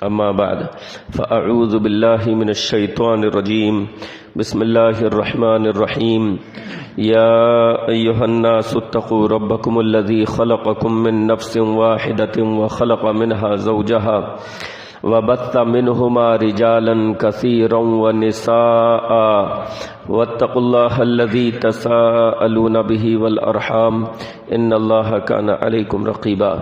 أما بعد فأعوذ بالله من الشيطان الرجيم بسم الله الرحمن الرحيم يا أيها الناس اتقوا ربكم الذي خلقكم من نفس واحدة وخلق منها زوجها وبث منهما رجالا كثيرا ونساء واتقوا الله الذي تساءلون به والأرحام إن الله كان عليكم رقيبا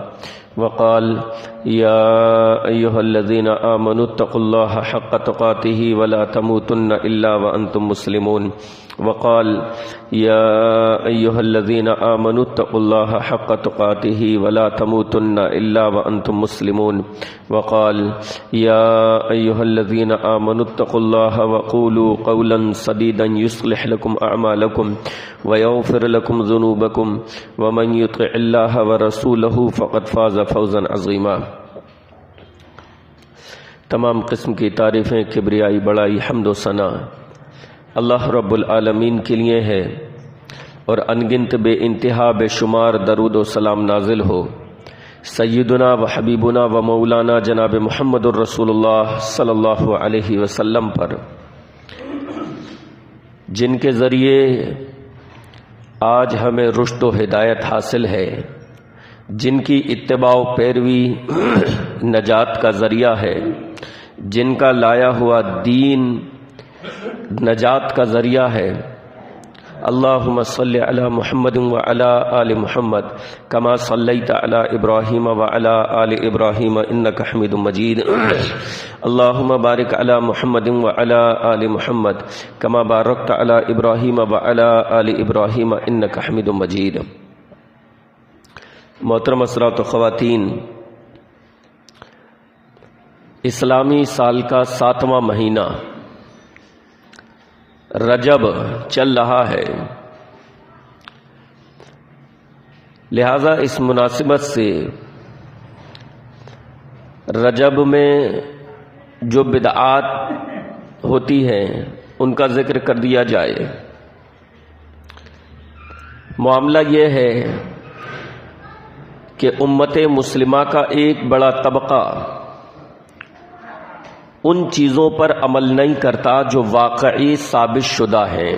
وقال يا أيها الذين آمنوا اتقوا الله حق تقاته ولا تموتن إلا وأنتم مسلمون وقال يا أيها الذين آمنوا اتقوا الله حق تقاته ولا تموتن إلا وأنتم مسلمون وقال يا أيها الذين آمنوا اتقوا الله وقولوا قولا سديدا يصلح لكم أعمالكم ويغفر لكم ذنوبكم ومن يطع الله ورسوله فقد فاز فوزا عظيما۔ تمام قسم کی تعریفیں، کبریائی، بڑائی، حمد و ثنا اللہ رب العالمین کے لیے ہے، اور انگنت بے انتہا بے شمار درود و سلام نازل ہو سیدنا و حبیبنا و مولانا جناب محمد الرسول اللہ صلی اللہ علیہ وسلم پر، جن کے ذریعے آج ہمیں رشد و ہدایت حاصل ہے، جن کی اتباع و پیروی نجات کا ذریعہ ہے، جن کا لایا ہوا دین نجات کا ذریعہ ہے۔ اللہم صلی علی محمد وعلی آل محمد کما صلیت علی ابراہیم وعلی آل ابراہیم انک حمید مجید۔ اللہم بارک علی محمد وعلی آل محمد کما بارکت علی ابراہیم وعلی آل ابراہیم انک حمید مجید۔ محترم حضرات و خواتین، اسلامی سال کا 7واں مہینہ رجب چل رہا ہے، لہذا اس مناسبت سے رجب میں جو بدعات ہوتی ہیں ان کا ذکر کر دیا جائے۔ معاملہ یہ ہے کہ امت مسلمہ کا ایک بڑا طبقہ ان چیزوں پر عمل نہیں کرتا جو واقعی ثابت شدہ ہیں۔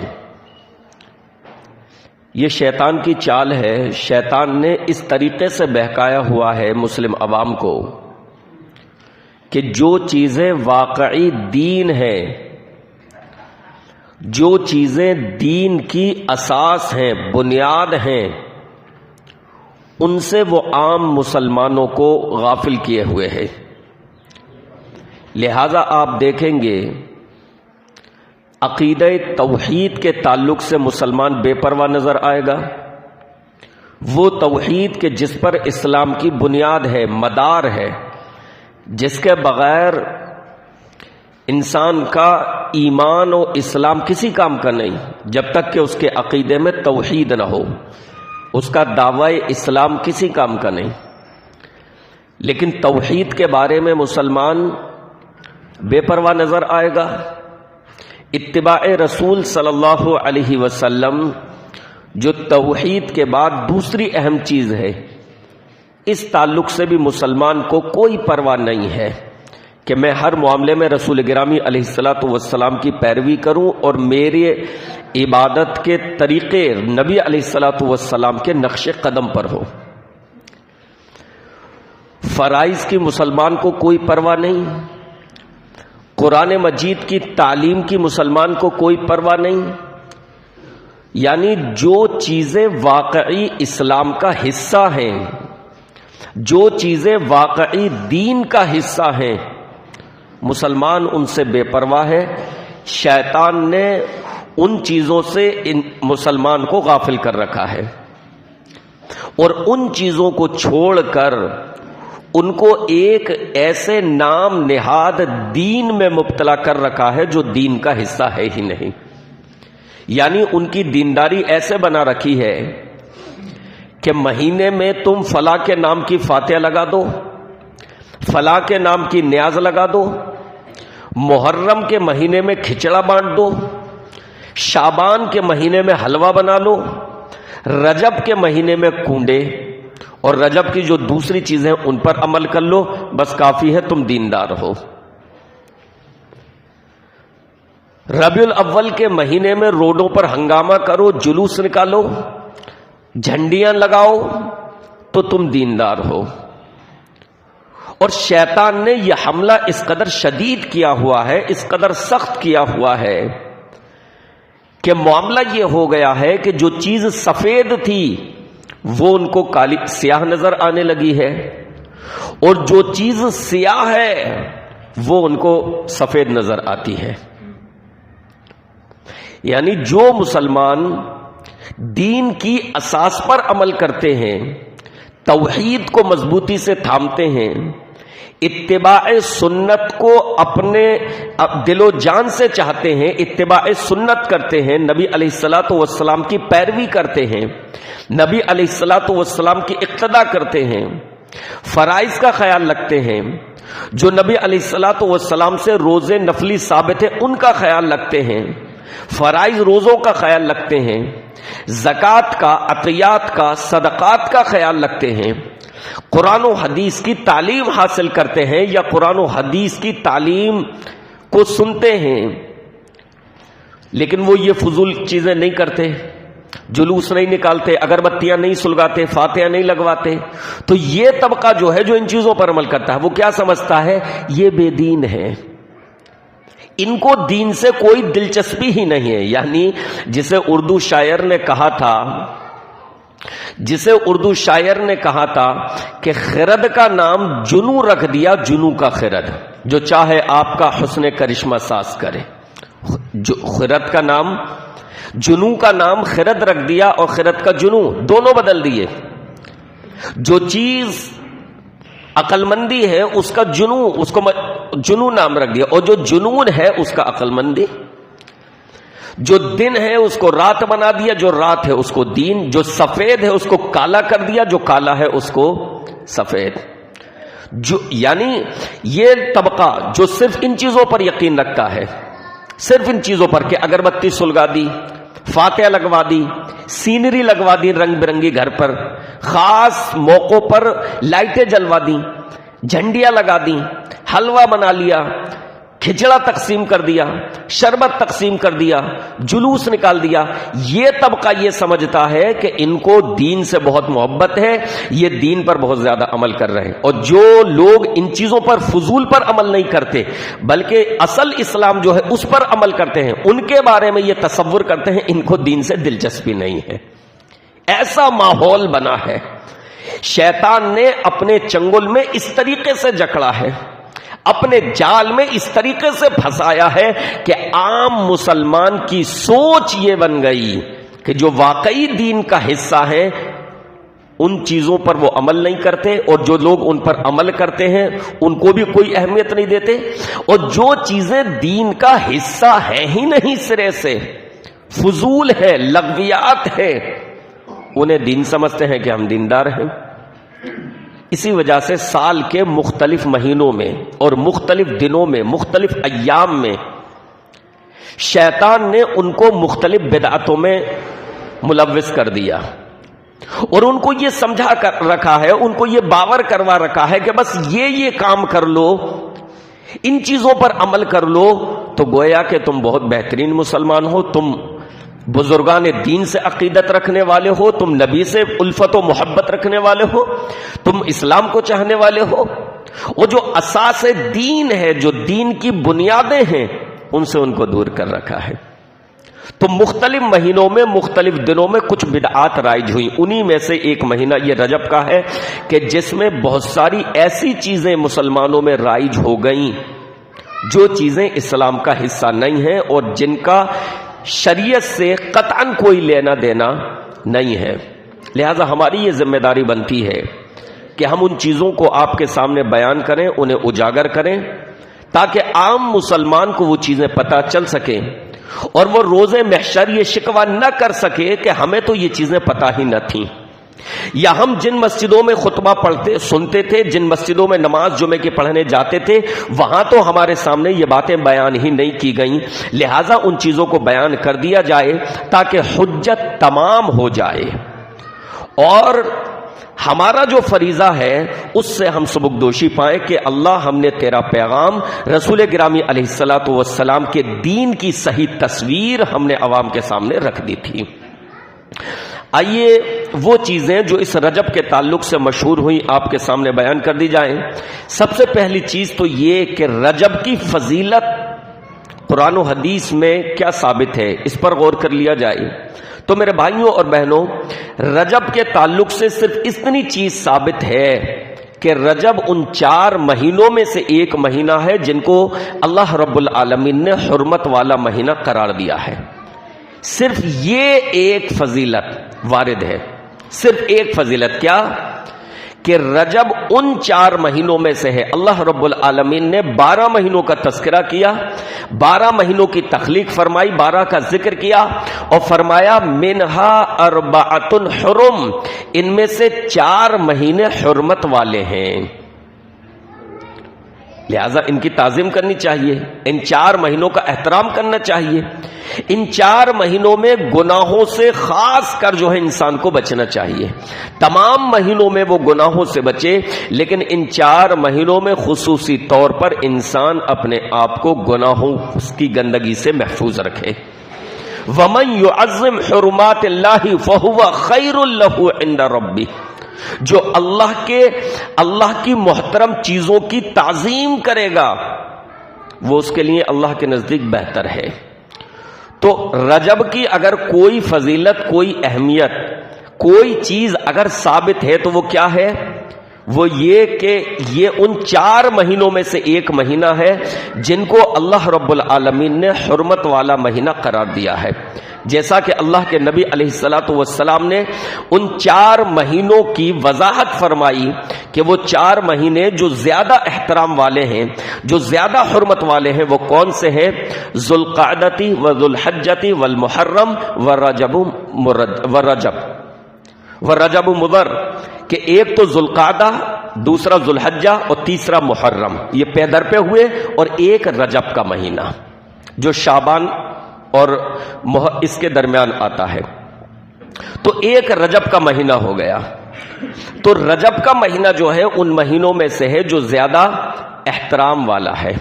یہ شیطان کی چال ہے، شیطان نے اس طریقے سے بہکایا ہوا ہے مسلم عوام کو کہ جو چیزیں واقعی دین ہیں، جو چیزیں دین کی اساس ہیں، بنیاد ہیں، ان سے وہ عام مسلمانوں کو غافل کیے ہوئے ہیں۔ لہذا آپ دیکھیں گے عقیدہ توحید کے تعلق سے مسلمان بے پرواہ نظر آئے گا، وہ توحید کے جس پر اسلام کی بنیاد ہے، مدار ہے، جس کے بغیر انسان کا ایمان و اسلام کسی کام کا نہیں، جب تک کہ اس کے عقیدے میں توحید نہ ہو، اس کا دعوی اسلام کسی کام کا نہیں۔ لیکن توحید کے بارے میں مسلمان بے پرواہ نظر آئے گا۔ اتباع رسول صلی اللہ علیہ وسلم جو توحید کے بعد دوسری اہم چیز ہے، اس تعلق سے بھی مسلمان کو کوئی پرواہ نہیں ہے کہ میں ہر معاملے میں رسول گرامی علیہ الصلوۃ والسلام کی پیروی کروں اور میرے عبادت کے طریقے نبی علیہ الصلوۃ والسلام کے نقش قدم پر ہو۔ فرائض کی مسلمان کو کوئی پرواہ نہیں، قرآن مجید کی تعلیم کی مسلمان کو کوئی پرواہ نہیں، یعنی جو چیزیں واقعی اسلام کا حصہ ہیں، جو چیزیں واقعی دین کا حصہ ہیں، مسلمان ان سے بے پرواہ ہے۔ شیطان نے ان چیزوں سے مسلمان کو غافل کر رکھا ہے، اور ان چیزوں کو چھوڑ کر ان کو ایک ایسے نام نہاد دین میں مبتلا کر رکھا ہے جو دین کا حصہ ہے ہی نہیں۔ یعنی ان کی دینداری ایسے بنا رکھی ہے کہ مہینے میں تم فلاں کے نام کی فاتحہ لگا دو، فلاں کے نام کی نیاز لگا دو، محرم کے مہینے میں کھچڑا بانٹ دو، شعبان کے مہینے میں حلوہ بنا لو، رجب کے مہینے میں کنڈے، اور رجب کی جو دوسری چیزیں ان پر عمل کر لو، بس کافی ہے، تم دیندار ہو۔ ربیع الاول کے مہینے میں روڈوں پر ہنگامہ کرو، جلوس نکالو، جھنڈیاں لگاؤ، تو تم دیندار ہو۔ اور شیطان نے یہ حملہ اس قدر شدید کیا ہوا ہے، اس قدر سخت کیا ہوا ہے کہ معاملہ یہ ہو گیا ہے کہ جو چیز سفید تھی وہ ان کو کالی سیاہ نظر آنے لگی ہے، اور جو چیز سیاہ ہے وہ ان کو سفید نظر آتی ہے۔ یعنی جو مسلمان دین کی اساس پر عمل کرتے ہیں، توحید کو مضبوطی سے تھامتے ہیں، اتباع سنت کو اپنے دل و جان سے چاہتے ہیں، اتباع سنت کرتے ہیں، نبی علیہ الصلاۃ والسلام کی پیروی کرتے ہیں، نبی علیہ الصلاۃ والسلام کی اقتداء کرتے ہیں، فرائض کا خیال رکھتے ہیں، جو نبی علیہ الصلاۃ والسلام سے روزے نفلی ثابت ہے ان کا خیال رکھتے ہیں، فرائض روزوں کا خیال رکھتے ہیں، زکوٰۃ کا، عطیات کا، صدقات کا خیال رکھتے ہیں، قرآن و حدیث کی تعلیم حاصل کرتے ہیں یا قرآن و حدیث کی تعلیم کو سنتے ہیں، لیکن وہ یہ فضول چیزیں نہیں کرتے، جلوس نہیں نکالتے، اگربتیاں نہیں سلگاتے، فاتحہ نہیں لگواتے، تو یہ طبقہ جو ہے جو ان چیزوں پر عمل کرتا ہے وہ کیا سمجھتا ہے؟ یہ بے دین ہے، ان کو دین سے کوئی دلچسپی ہی نہیں ہے۔ یعنی جسے اردو شاعر نے کہا تھا کہ خرد کا نام جنو رکھ دیا، جنو کا خرد، جو چاہے آپ کا حسن کرشمہ ساز کرے۔ خرد کا نام، جنو کا نام خرد رکھ دیا اور خرد کا جنو دونوں بدل دیے۔ جو چیز عقل مندی ہے اس کا جنو، اس کو جنو نام رکھ دیا، اور جو جنون ہے اس کا عقل مندی۔ جو دن ہے اس کو رات بنا دیا، جو رات ہے اس کو دین، جو سفید ہے اس کو کالا کر دیا، جو کالا ہے اس کو سفید۔ یعنی یہ طبقہ جو صرف ان چیزوں پر یقین رکھتا ہے، صرف ان چیزوں پر کہ اگربتی سلگا دی، فاتحہ لگوا دی، سینری لگوا دی رنگ برنگی گھر پر، خاص موقعوں پر لائٹیں جلوا دی، جھنڈیاں لگا دی، حلوہ بنا لیا، کھچڑا تقسیم کر دیا، شربت تقسیم کر دیا، جلوس نکال دیا۔ یہ طبقہ یہ سمجھتا ہے کہ ان کو دین سے بہت محبت ہے، یہ دین پر بہت زیادہ عمل کر رہے ہیں۔ اور جو لوگ ان چیزوں پر فضول پر عمل نہیں کرتے بلکہ اصل اسلام جو ہے اس پر عمل کرتے ہیں، ان کے بارے میں یہ تصور کرتے ہیں ان کو دین سے دلچسپی نہیں ہے۔ ایسا ماحول بنا ہے، شیطان نے اپنے چنگل میں اس طریقے سے جکڑا ہے، اپنے جال میں اس طریقے سے پھنسایا ہے کہ عام مسلمان کی سوچ یہ بن گئی کہ جو واقعی دین کا حصہ ہیں ان چیزوں پر وہ عمل نہیں کرتے، اور جو لوگ ان پر عمل کرتے ہیں ان کو بھی کوئی اہمیت نہیں دیتے، اور جو چیزیں دین کا حصہ ہیں ہی نہیں، سرے سے فضول ہے، لغویات ہے، انہیں دین سمجھتے ہیں کہ ہم دیندار ہیں۔ اسی وجہ سے سال کے مختلف مہینوں میں اور مختلف دنوں میں، مختلف ایام میں شیطان نے ان کو مختلف بدعتوں میں ملوث کر دیا، اور ان کو یہ سمجھا کر رکھا ہے، ان کو یہ باور کروا رکھا ہے کہ بس یہ کام کر لو، ان چیزوں پر عمل کر لو تو گویا کہ تم بہت بہترین مسلمان ہو، تم بزرگان دین سے عقیدت رکھنے والے ہو، تم نبی سے الفت و محبت رکھنے والے ہو، تم اسلام کو چاہنے والے ہو، اور جو اساس دین ہے، جو دین کی بنیادیں ہیں، ان سے ان کو دور کر رکھا ہے۔ تو مختلف مہینوں میں، مختلف دنوں میں کچھ بدعات رائج ہوئی، انہی میں سے ایک مہینہ یہ رجب کا ہے کہ جس میں بہت ساری ایسی چیزیں مسلمانوں میں رائج ہو گئیں جو چیزیں اسلام کا حصہ نہیں ہیں اور جن کا شریعت سے قطعاً کوئی لینا دینا نہیں ہے۔ لہذا ہماری یہ ذمہ داری بنتی ہے کہ ہم ان چیزوں کو آپ کے سامنے بیان کریں، انہیں اجاگر کریں، تاکہ عام مسلمان کو وہ چیزیں پتہ چل سکیں اور وہ روز محشر یہ شکوہ نہ کر سکے کہ ہمیں تو یہ چیزیں پتہ ہی نہ تھیں، یا ہم جن مسجدوں میں خطبہ پڑھتے سنتے تھے، جن مسجدوں میں نماز جمعے کے پڑھنے جاتے تھے، وہاں تو ہمارے سامنے یہ باتیں بیان ہی نہیں کی گئیں، لہٰذا ان چیزوں کو بیان کر دیا جائے تاکہ حجت تمام ہو جائے اور ہمارا جو فریضہ ہے اس سے ہم سبکدوشی پائیں کہ اللہ ہم نے تیرا پیغام رسول گرامی علیہ الصلوۃ والسلام کے دین کی صحیح تصویر ہم نے عوام کے سامنے رکھ دی تھی۔ آئیے وہ چیزیں جو اس رجب کے تعلق سے مشہور ہوئی آپ کے سامنے بیان کر دی جائیں۔ سب سے پہلی چیز تو یہ کہ رجب کی فضیلت قرآن و حدیث میں کیا ثابت ہے، اس پر غور کر لیا جائے۔ تو میرے بھائیوں اور بہنوں، رجب کے تعلق سے صرف اتنی چیز ثابت ہے کہ رجب ان 4 مہینوں میں سے ایک مہینہ ہے جن کو اللہ رب العالمین نے حرمت والا مہینہ قرار دیا ہے۔ صرف یہ ایک فضیلت وارد ہے، صرف ایک فضیلت، کیا کہ رجب ان 4 مہینوں میں سے ہے۔ اللہ رب العالمین نے 12 مہینوں کا تذکرہ کیا، 12 مہینوں کی تخلیق فرمائی، 12 کا ذکر کیا اور فرمایا منہا اربعۃ حرم، ان میں سے 4 مہینے حرمت والے ہیں، لہذا ان کی تعظیم کرنی چاہیے، ان 4 مہینوں کا احترام کرنا چاہیے۔ ان 4 مہینوں میں گناہوں سے خاص کر جو ہے انسان کو بچنا چاہیے۔ تمام مہینوں میں وہ گناہوں سے بچے، لیکن ان 4 مہینوں میں خصوصی طور پر انسان اپنے آپ کو گناہوں کی گندگی سے محفوظ رکھے۔ وَمَن يُعَظِّمْ حُرُمَاتِ اللَّهِ فَهُوَ خَيْرٌ لَهُ عِندَ رَبِّهِ، جو اللہ کی محترم چیزوں کی تعظیم کرے گا وہ اس کے لیے اللہ کے نزدیک بہتر ہے۔ تو رجب کی اگر کوئی فضیلت، کوئی اہمیت، کوئی چیز اگر ثابت ہے تو وہ کیا ہے؟ وہ یہ کہ یہ ان 4 مہینوں میں سے ایک مہینہ ہے جن کو اللہ رب العالمین نے حرمت والا مہینہ قرار دیا ہے۔ جیسا کہ اللہ کے نبی علیہ الصلوۃ والسلام نے ان 4 مہینوں کی وضاحت فرمائی کہ وہ 4 مہینے جو زیادہ احترام والے ہیں، جو زیادہ حرمت والے ہیں، وہ کون سے ہیں؟ ذوالقعدۃ وذوالحجۃ والمحرم ورجب مضر، کہ ایک تو ذوالقعدہ، دوسرا ذوالحجہ اور تیسرا محرم، یہ پے در پہ ہوئے، اور ایک رجب کا مہینہ جو شعبان اور اس کے درمیان آتا ہے، تو ایک رجب کا مہینہ ہو گیا۔ تو رجب کا مہینہ جو ہے ان مہینوں میں سے ہے جو زیادہ احترام والا ہے۔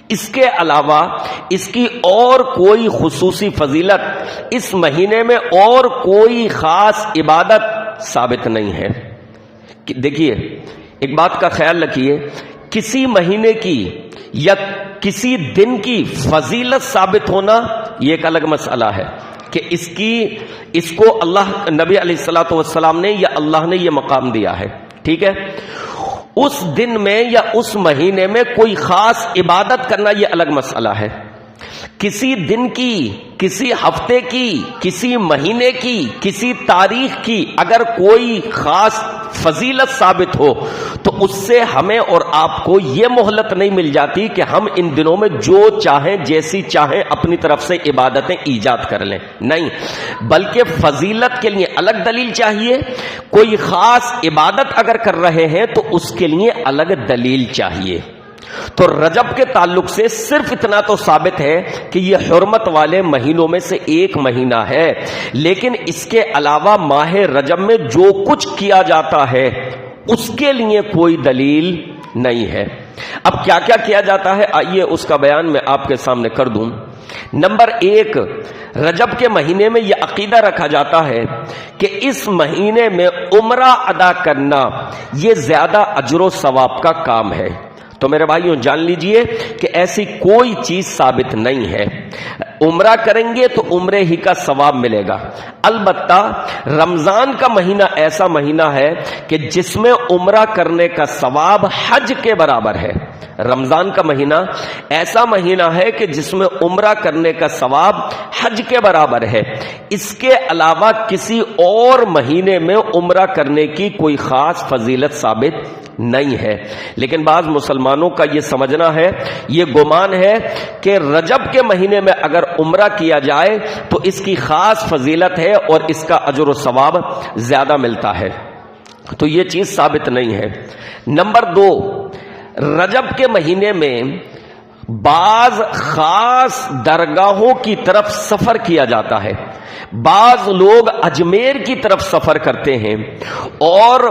اس کے علاوہ اس کی اور کوئی خصوصی فضیلت، اس مہینے میں اور کوئی خاص عبادت ثابت نہیں ہے۔ دیکھیے ایک بات کا خیال رکھیے، کسی مہینے کی یا کسی دن کی فضیلت ثابت ہونا یہ ایک الگ مسئلہ ہے کہ اس کو اللہ نبی علیہ الصلوۃ والسلام نے یا اللہ نے یہ مقام دیا ہے، ٹھیک ہے۔ اس دن میں یا اس مہینے میں کوئی خاص عبادت کرنا یہ الگ مسئلہ ہے۔ کسی دن کی، کسی ہفتے کی، کسی مہینے کی، کسی تاریخ کی اگر کوئی خاص فضیلت ثابت ہو تو اس سے ہمیں اور آپ کو یہ مہلت نہیں مل جاتی کہ ہم ان دنوں میں جو چاہیں، جیسی چاہیں اپنی طرف سے عبادتیں ایجاد کر لیں، نہیں، بلکہ فضیلت کے لیے الگ دلیل چاہیے۔ کوئی خاص عبادت اگر کر رہے ہیں تو اس کے لیے الگ دلیل چاہیے۔ تو رجب کے تعلق سے صرف اتنا تو ثابت ہے کہ یہ حرمت والے مہینوں میں سے ایک مہینہ ہے، لیکن اس کے علاوہ ماہ رجب میں جو کچھ کیا جاتا ہے اس کے لیے کوئی دلیل نہیں ہے۔ اب کیا کیا کیا جاتا ہے، آئیے اس کا بیان میں آپ کے سامنے کر دوں۔ نمبر 1، رجب کے مہینے میں یہ عقیدہ رکھا جاتا ہے کہ اس مہینے میں عمرہ ادا کرنا یہ زیادہ اجر و ثواب کا کام ہے۔ تو میرے بھائیوں جان لیجئے کہ ایسی کوئی چیز ثابت نہیں ہے۔ عمرہ کریں گے تو عمرے ہی کا ثواب ملے گا۔ البتہ رمضان کا مہینہ ایسا مہینہ ہے کہ جس میں عمرہ کرنے کا ثواب حج کے برابر ہے۔ رمضان کا مہینہ ایسا مہینہ ہے کہ جس میں عمرہ کرنے کا ثواب حج کے برابر ہے۔ اس کے علاوہ کسی اور مہینے میں عمرہ کرنے کی کوئی خاص فضیلت ثابت نہیں ہے۔ لیکن بعض مسلمانوں کا یہ سمجھنا ہے، یہ گمان ہے کہ رجب کے مہینے میں اگر عمرہ کیا جائے تو اس کی خاص فضیلت ہے اور اس کا اجر و ثواب زیادہ ملتا ہے، تو یہ چیز ثابت نہیں ہے۔ نمبر 2، رجب کے مہینے میں بعض خاص درگاہوں کی طرف سفر کیا جاتا ہے۔ بعض لوگ اجمیر کی طرف سفر کرتے ہیں اور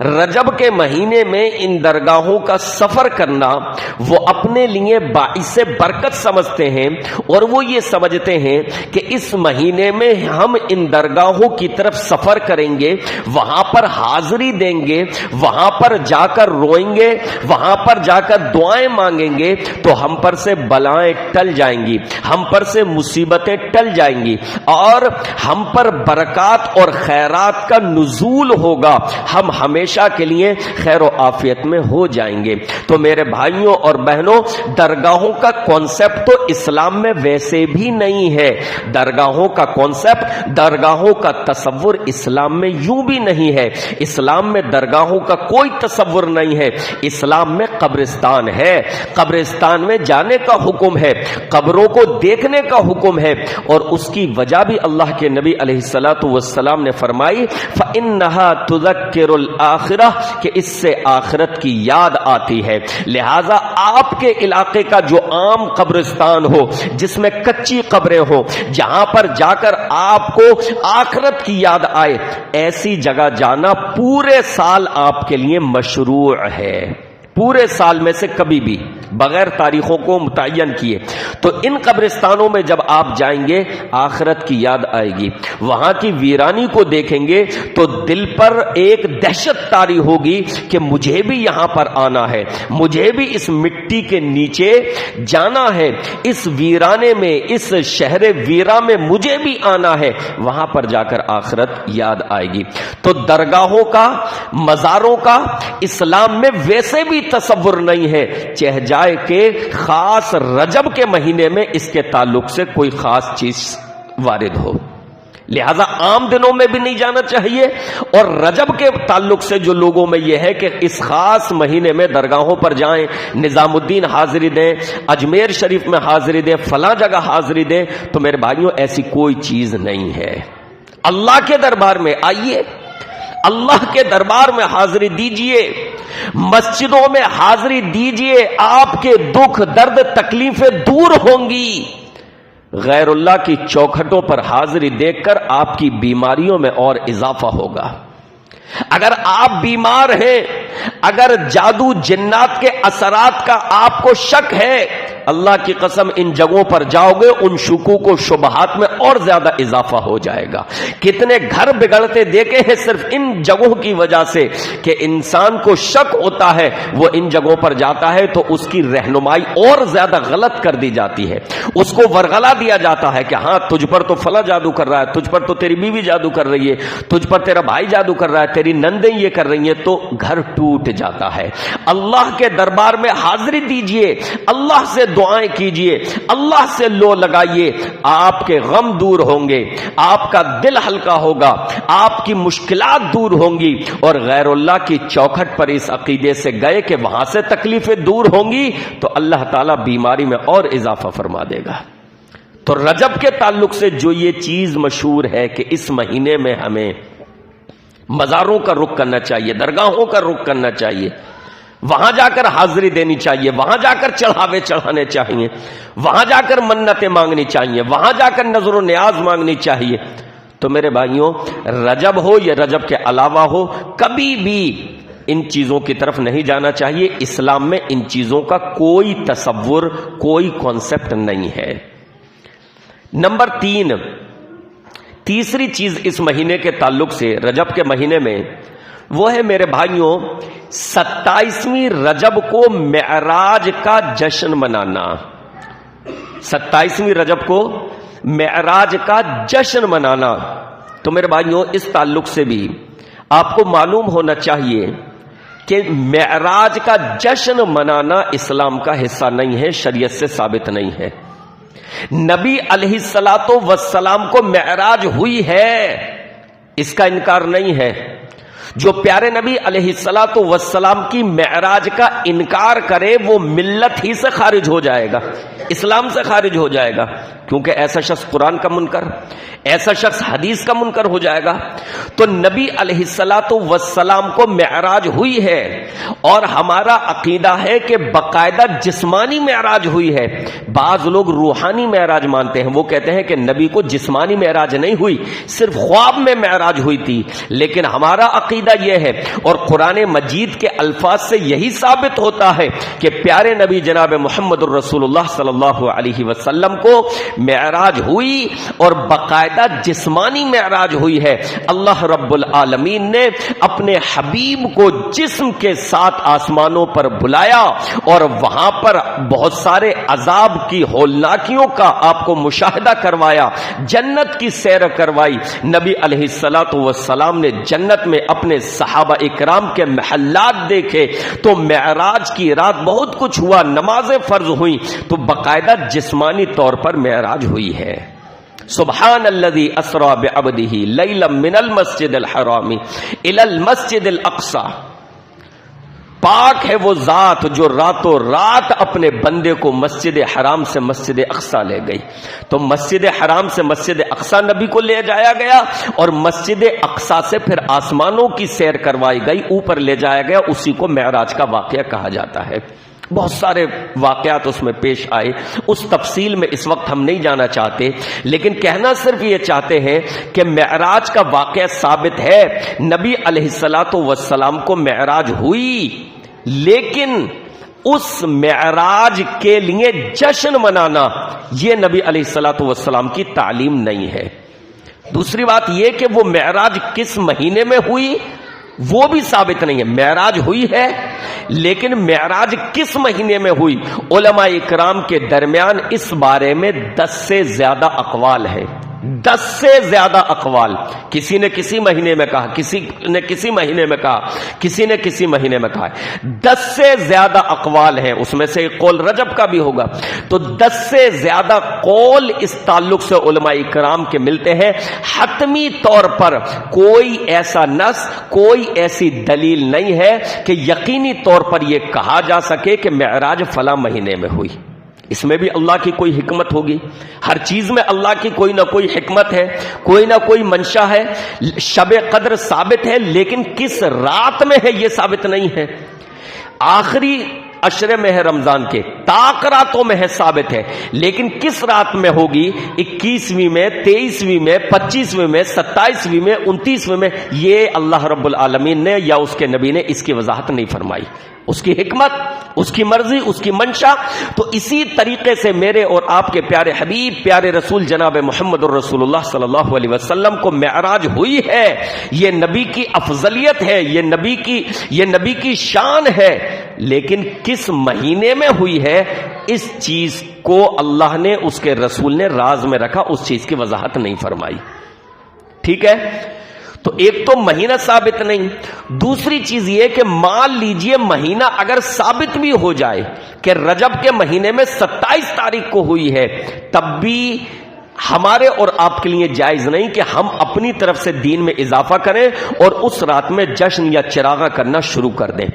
رجب کے مہینے میں ان درگاہوں کا سفر کرنا وہ اپنے لیے باعث برکت سمجھتے ہیں، اور وہ یہ سمجھتے ہیں کہ اس مہینے میں ہم ان درگاہوں کی طرف سفر کریں گے، وہاں پر حاضری دیں گے، وہاں پر جا کر روئیں گے، وہاں پر جا کر دعائیں مانگیں گے تو ہم پر سے بلائیں ٹل جائیں گی، ہم پر سے مصیبتیں ٹل جائیں گی، اور ہم پر برکات اور خیرات کا نزول ہوگا، ہم ہمیشہ کے لیے خیر و عافیت میں ہو جائیں گے۔ تو میرے بھائیوں اور بہنوں، درگاہوں کا کانسیپٹ تو اسلام میں ویسے بھی نہیں ہے، درگاہوں کا کانسیپٹ، درگاہوں کا تصور اسلام میں یوں بھی نہیں ہے، اسلام میں درگاہوں کا کوئی تصور نہیں ہے، اسلام میں قبرستان ہے، قبرستان میں جانے کا حکم ہے، قبروں کو دیکھنے کا حکم ہے، اور اس کی وجہ بھی اللہ کے نبی علیہ الصلوۃ والسلام نے فرمائی فَإِنَّهَا تُذَكِّرُ الْآخِرَةَ، کہ اس سے آخرت کی یاد آتی ہے۔ لہذا آپ کے علاقے کا جو عام قبرستان ہو جس میں کچی قبریں ہوں، جہاں پر جا کر آپ کو آخرت کی یاد آئے، ایسی جگہ جانا پورے سال آپ کے لیے مشروع ہے، پورے سال میں سے کبھی بھی بغیر تاریخوں کو متعین کیے۔ تو ان قبرستانوں میں جب آپ جائیں گے آخرت کی یاد آئے گی، وہاں کی ویرانی کو دیکھیں گے تو دل پر ایک دہشت طاری ہوگی کہ مجھے بھی یہاں پر آنا ہے، مجھے بھی اس مٹی کے نیچے جانا ہے، اس ویرانے میں، اس شہر ویرا میں مجھے بھی آنا ہے، وہاں پر جا کر آخرت یاد آئے گی۔ تو درگاہوں کا، مزاروں کا اسلام میں ویسے بھی تصور نہیں ہے، چہ جائے کہ خاص رجب کے مہینے میں اس کے تعلق سے کوئی خاص چیز وارد ہو، لہذا عام دنوں میں بھی نہیں جانا چاہیے، اور رجب کے تعلق سے جو لوگوں میں یہ ہے کہ اس خاص مہینے میں درگاہوں پر جائیں، نظام الدین حاضری دیں، اجمیر شریف میں حاضری دیں، فلاں جگہ حاضری دیں، تو میرے بھائیوں ایسی کوئی چیز نہیں ہے۔ اللہ کے دربار میں آئیے، اللہ کے دربار میں حاضری دیجئے، مسجدوں میں حاضری دیجئے، آپ کے دکھ درد تکلیفیں دور ہوں گی۔ غیر اللہ کی چوکھٹوں پر حاضری دیکھ کر آپ کی بیماریوں میں اور اضافہ ہوگا۔ اگر آپ بیمار ہیں، اگر جادو جنات کے اثرات کا آپ کو شک ہے، اللہ کی قسم ان جگہوں پر جاؤ گے، ان شکوک و شبہات میں اور زیادہ اضافہ ہو جائے گا۔ کتنے گھر بگڑتے دیکھے ہیں صرف ان جگہوں کی وجہ سے کہ انسان کو شک ہوتا ہے، وہ ان جگہوں پر جاتا ہے تو اس کی رہنمائی اور زیادہ غلط کر دی جاتی ہے، اس کو ورغلا دیا جاتا ہے کہ ہاں تجھ پر تو فلاں جادو کر رہا ہے، تجھ پر تو تیری بیوی جادو کر رہی ہے، تجھ پر تیرا بھائی جادو کر رہا ہے، تیری نندیں یہ کر رہی ہیں، تو گھر ٹوٹ جاتا ہے۔ اللہ کے دربار میں حاضری دیجئے، اللہ سے دعائیں کیجئے، اللہ سے لو لگائیے، آپ کے غم دور ہوں گے، آپ کا دل ہلکا ہوگا، آپ کی مشکلات دور ہوں گی، اور غیر اللہ کی چوکھٹ پر اس عقیدے سے گئے کہ وہاں سے تکلیفیں دور ہوں گی تو اللہ تعالیٰ بیماری میں اور اضافہ فرما دے گا۔ تو رجب کے تعلق سے جو یہ چیز مشہور ہے کہ اس مہینے میں ہمیں مزاروں کا رخ کرنا چاہیے، درگاہوں کا رخ کرنا چاہیے، وہاں جا کر حاضری دینی چاہیے، وہاں جا کر چڑھاوے چڑھانے چاہیے، وہاں جا کر منتیں مانگنی چاہیے، وہاں جا کر نظر و نیاز مانگنی چاہیے۔ تو میرے بھائیوں، رجب ہو یا رجب کے علاوہ ہو، کبھی بھی ان چیزوں کی طرف نہیں جانا چاہیے۔ اسلام میں ان چیزوں کا کوئی تصور، کوئی کانسیپٹ نہیں ہے۔ نمبر 3، تیسری چیز اس مہینے کے تعلق سے، رجب کے مہینے میں، وہ ہے میرے بھائیوں 27ویں رجب کو معراج کا جشن منانا۔ 27ویں رجب کو معراج کا جشن منانا۔ تو میرے بھائیوں اس تعلق سے بھی آپ کو معلوم ہونا چاہیے کہ معراج کا جشن منانا اسلام کا حصہ نہیں ہے، شریعت سے ثابت نہیں ہے۔ نبی علیہ الصلوۃ والسلام کو معراج ہوئی ہے، اس کا انکار نہیں ہے۔ جو پیارے نبی علیہ الصلوۃ والسلام کی معراج کا انکار کرے وہ ملت ہی سے خارج ہو جائے گا، اسلام سے خارج ہو جائے گا، کیونکہ ایسا شخص قرآن کا منکر، ایسا شخص حدیث کا منکر ہو جائے گا۔ تو نبی علیہ الصلوۃ والسلام کو معراج ہوئی ہے، اور ہمارا عقیدہ ہے کہ باقاعدہ جسمانی معراج ہوئی ہے۔ بعض لوگ روحانی معراج مانتے ہیں، وہ کہتے ہیں کہ نبی کو جسمانی معراج نہیں ہوئی، صرف خواب میں معراج ہوئی تھی۔ لیکن ہمارا عقیدہ یہ ہے، اور قرآن مجید کے الفاظ سے یہی ثابت ہوتا ہے کہ پیارے نبی جناب محمد الرسول اللہ صلی اللہ علیہ وسلم کو معراج ہوئی، اور باقاعدہ جسمانی معراج ہوئی ہے۔ اللہ رب العالمین نے اپنے حبیب کو جسم کے ساتھ آسمانوں پر بلایا، اور وہاں پر بہت سارے عذاب کی ہولناکیوں کا آپ کو مشاہدہ کروایا، جنت کی سیر کروائی۔ نبی علیہ الصلوۃ والسلام نے جنت میں اپنے صحابہ اکرام کے محلات دیکھے، تو معراج کی رات بہت کچھ ہوا، نمازیں فرض ہوئیں، تو باقاعدہ جسمانی طور پر معراج ہوئی ہے۔ سبحان الذی اسری بعبدہ لیلا من المسجد الحرام الی المسجد الاقصی، پاک ہے وہ ذات جو راتوں رات اپنے بندے کو مسجد حرام سے مسجد اقصی لے گئی۔ تو مسجد حرام سے مسجد اقصی نبی کو لے جایا گیا، اور مسجد اقصی سے پھر آسمانوں کی سیر کروائی گئی، اوپر لے جایا گیا، اسی کو معراج کا واقعہ کہا جاتا ہے۔ بہت سارے واقعات اس میں پیش آئے، اس تفصیل میں اس وقت ہم نہیں جانا چاہتے، لیکن کہنا صرف یہ چاہتے ہیں کہ معراج کا واقعہ ثابت ہے۔ نبی علیہ الصلوۃ والسلام کو معراج ہوئی، لیکن اس معراج کے لیے جشن منانا یہ نبی علیہ الصلوۃ والسلام کی تعلیم نہیں ہے۔ دوسری بات یہ کہ وہ معراج کس مہینے میں ہوئی وہ بھی ثابت نہیں ہے۔ معراج ہوئی ہے، لیکن معراج کس مہینے میں ہوئی، علماء اکرام کے درمیان اس بارے میں 10 سے زیادہ اقوال ہیں۔ 10 سے زیادہ اقوال، کسی نے کسی مہینے میں کہا، کسی نے کسی مہینے میں کہا، کسی نے کسی مہینے میں کہا۔ 10 سے زیادہ اقوال ہیں، اس میں سے ایک قول رجب کا بھی ہوگا۔ تو 10 سے زیادہ قول اس تعلق سے علماء کرام کے ملتے ہیں۔ حتمی طور پر کوئی ایسا نص، کوئی ایسی دلیل نہیں ہے کہ یقینی طور پر یہ کہا جا سکے کہ معراج فلاں مہینے میں ہوئی۔ اس میں بھی اللہ کی کوئی حکمت ہوگی، ہر چیز میں اللہ کی کوئی نہ کوئی حکمت ہے، کوئی نہ کوئی منشا ہے۔ شب قدر ثابت ہے، لیکن کس رات میں ہے یہ ثابت نہیں ہے۔ آخری عشرے میں ہے رمضان کے، طاق راتوں میں ہے ثابت ہے، لیکن کس رات میں ہوگی، 21ویں میں، 23ویں میں، 25ویں میں، 27ویں میں، 29ویں میں، یہ اللہ رب العالمین نے یا اس کے نبی نے اس کی وضاحت نہیں فرمائی۔ اس کی حکمت، اس کی مرضی، اس کی منشا۔ تو اسی طریقے سے میرے اور آپ کے پیارے حبیب، پیارے رسول جناب محمد الرسول اللہ صلی اللہ علیہ وسلم کو معراج ہوئی ہے، یہ نبی کی افضلیت ہے، یہ نبی کی شان ہے، لیکن کس مہینے میں ہوئی ہے اس چیز کو اللہ نے، اس کے رسول نے راز میں رکھا، اس چیز کی وضاحت نہیں فرمائی۔ ٹھیک ہے، تو ایک تو مہینہ ثابت نہیں، دوسری چیز یہ کہ مان لیجئے مہینہ اگر ثابت بھی ہو جائے کہ رجب کے مہینے میں 27 تاریخ کو ہوئی ہے، تب بھی ہمارے اور آپ کے لیے جائز نہیں کہ ہم اپنی طرف سے دین میں اضافہ کریں اور اس رات میں جشن یا چراغاں کرنا شروع کر دیں۔